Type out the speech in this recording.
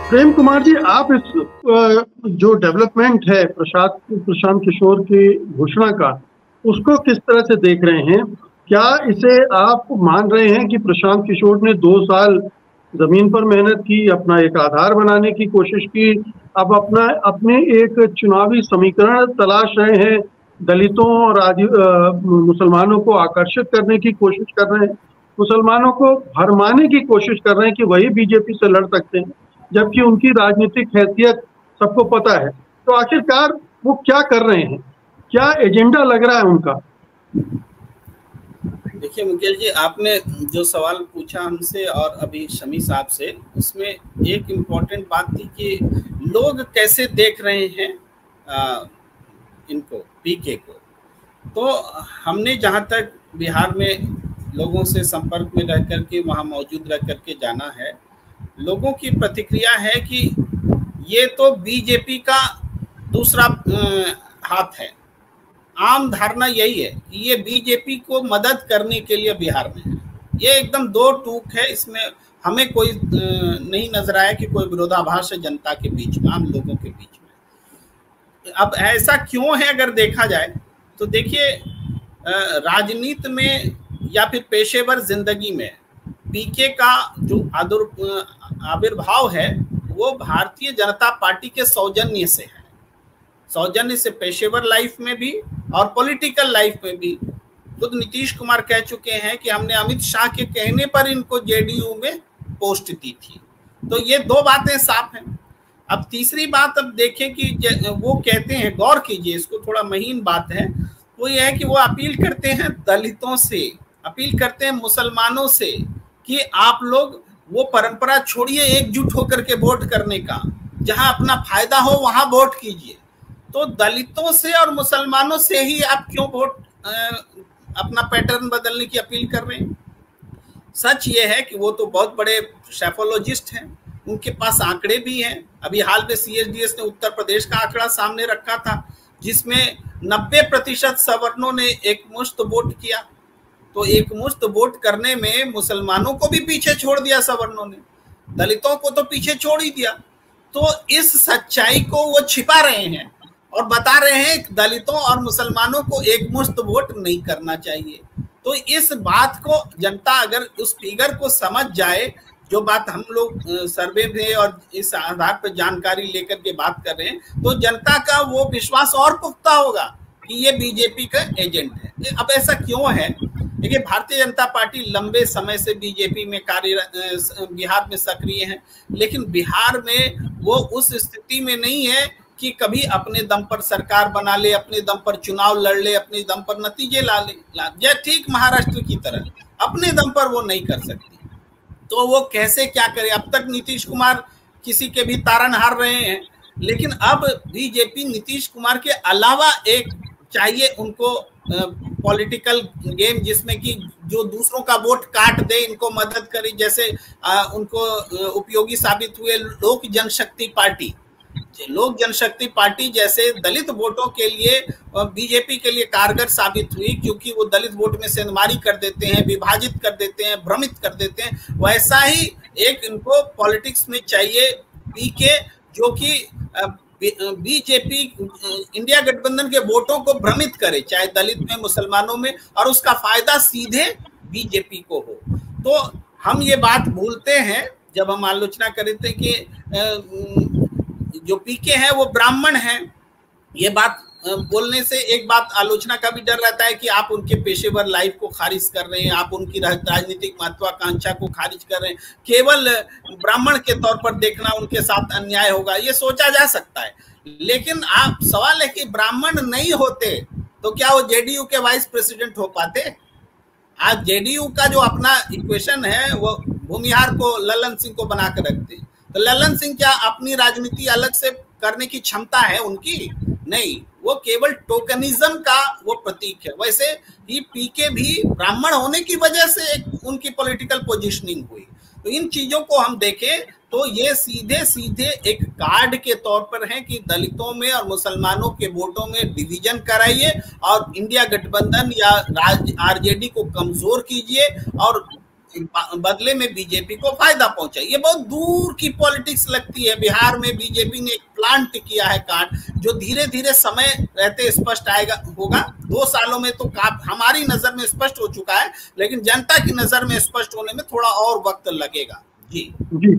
प्रेम कुमार जी, आप इस जो डेवलपमेंट है प्रशांत किशोर की घोषणा का, उसको किस तरह से देख रहे हैं? क्या इसे आप मान रहे हैं कि प्रशांत किशोर ने 2 साल जमीन पर मेहनत की, अपना एक आधार बनाने की कोशिश की, अब अपने एक चुनावी समीकरण तलाश रहे हैं, दलितों और मुसलमानों को आकर्षित करने की कोशिश कर रहे हैं, मुसलमानों को भरमाने की कोशिश कर रहे हैं कि वही बीजेपी से लड़ सकते हैं, जबकि उनकी राजनीतिक हैसियत सबको पता है। तो आखिरकार वो क्या कर रहे हैं? क्या एजेंडा लग रहा है उनका? देखिए मुकेश जी, आपने जो सवाल पूछा हमसे और अभी शमी साहब से, उसमें एक इम्पोर्टेंट बात थी कि लोग कैसे देख रहे हैं इनको, पीके को। तो हमने जहां तक बिहार में लोगों से संपर्क में रह करके, वहां मौजूद रह करके जाना है, लोगों की प्रतिक्रिया है कि ये तो बीजेपी का दूसरा हाथ है। आम धारणा यही है कि ये बीजेपी को मदद करने के लिए बिहार में है। ये एकदम दो टूक है, इसमें हमें कोई नहीं नजर आया कि कोई विरोधाभास है जनता के बीच में, आम लोगों के बीच में। अब ऐसा क्यों है अगर देखा जाए तो देखिए, राजनीति में या फिर पेशेवर जिंदगी में पीके का जो आविर्भाव है वो भारतीय जनता पार्टी के सौजन्य से है। सौजन्य से पेशेवर लाइफ में भी और पॉलिटिकल लाइफ में भी। खुद नीतीश कुमार कह चुके हैं कि हमने अमित शाह के कहने पर इनको जेडीयू में पोस्ट दी थी। तो ये दो बातें साफ हैं। अब तीसरी बात अब देखें कि वो कहते हैं, गौर कीजिए, इसको थोड़ा महीन बात है, वो ये है कि वो अपील करते हैं दलितों से, अपील करते हैं मुसलमानों से कि आप लोग वो परंपरा छोड़िए एकजुट होकर के वोट करने का, जहां अपना फायदा हो वहां वोट कीजिए। तो दलितों से और मुसलमानों से ही आप क्यों वोट अपना पैटर्न बदलने की अपील कर रहे हैं? सच ये है कि वो तो बहुत बड़े शेफोलॉजिस्ट हैं, उनके पास आंकड़े भी हैं। अभी हाल में CSDS ने उत्तर प्रदेश का आंकड़ा सामने रखा था, जिसमें 90% सवर्णों ने एक मुश्त वोट किया। तो एक मुश्त वोट करने में मुसलमानों को भी पीछे छोड़ दिया सवर्णों ने, दलितों को तो पीछे छोड़ ही दिया। तो इस सच्चाई को वो छिपा रहे हैं और बता रहे हैं दलितों और मुसलमानों को एक मुश्त वोट नहीं करना चाहिए। तो इस बात को जनता अगर उस फिगर को समझ जाए, जो बात हम लोग सर्वे में और इस आधार पर जानकारी लेकर के बात कर रहे हैं, तो जनता का वो विश्वास और पुख्ता होगा कि ये बीजेपी का एजेंट है। अब ऐसा क्यों है? देखिए, भारतीय जनता पार्टी लंबे समय से बीजेपी में बिहार में सक्रिय है, लेकिन बिहार में वो उस स्थिति में नहीं है कि कभी अपने दम पर सरकार बना ले, अपने दम पर चुनाव लड़ ले, अपने दम पर नतीजे ला ले। ठीक महाराष्ट्र की तरह अपने दम पर वो नहीं कर सकती। तो वो कैसे क्या करे? अब तक नीतीश कुमार किसी के भी तारनहार रहे हैं, लेकिन अब बीजेपी नीतीश कुमार के अलावा एक चाहिए उनको पॉलिटिकल गेम, जिसमें कि जो दूसरों का वोट काट दे, इनको मदद करे। जैसे उनको उपयोगी साबित हुए लोक जनशक्ति पार्टी। लोक जनशक्ति पार्टी जैसे दलित वोटों के लिए बीजेपी के लिए कारगर साबित हुई, क्योंकि वो दलित वोट में सेंधमारी कर देते हैं, विभाजित कर देते हैं, भ्रमित कर देते हैं। वैसा ही एक इनको पॉलिटिक्स में चाहिए पीके, जो कि बीजेपी इंडिया गठबंधन के वोटों को भ्रमित करे, चाहे दलित में, मुसलमानों में, और उसका फायदा सीधे बीजेपी को हो। तो हम ये बात भूलते हैं जब हम आलोचना करते हैं कि जो पीके है वो ब्राह्मण है। ये बात बोलने से एक बात आलोचना का भी डर रहता है कि आप उनके पेशेवर लाइफ को खारिज कर रहे हैं, आप उनकी राजनीतिक महत्वाकांक्षा को खारिज कर रहे हैं, केवल ब्राह्मण के तौर पर देखना उनके साथ अन्याय होगा, ये सोचा जा सकता है। लेकिन आप सवाल है कि ब्राह्मण नहीं होते तो क्या वो जेडीयू के वाइस प्रेसिडेंट हो पाते? आज जेडीयू का जो अपना इक्वेशन है वो भूमिहार को, ललन सिंह को बना कर रखते हैं। तो ललन सिंह क्या अपनी राजनीति अलग से करने की क्षमता है उनकी? नहीं, वो केवल टोकनिज्म का वो प्रतीक है। वैसे ही पीके भी ब्राह्मण होने की वजह से एक उनकी पॉलिटिकल पोजीशनिंग हुई। तो इन चीजों को हम देखें तो ये सीधे सीधे एक कार्ड के तौर पर है कि दलितों में और मुसलमानों के वोटों में डिवीजन कराइए और इंडिया गठबंधन या आरजेडी को कमजोर कीजिए और बदले में बीजेपी को फायदा पहुंचा। ये बहुत दूर की पॉलिटिक्स लगती है। बिहार में बीजेपी ने एक प्लांट किया है कांड, जो धीरे धीरे समय रहते स्पष्ट आएगा होगा। 2 सालों में तो हमारी नजर में स्पष्ट हो चुका है, लेकिन जनता की नजर में स्पष्ट होने में थोड़ा और वक्त लगेगा। जी जी।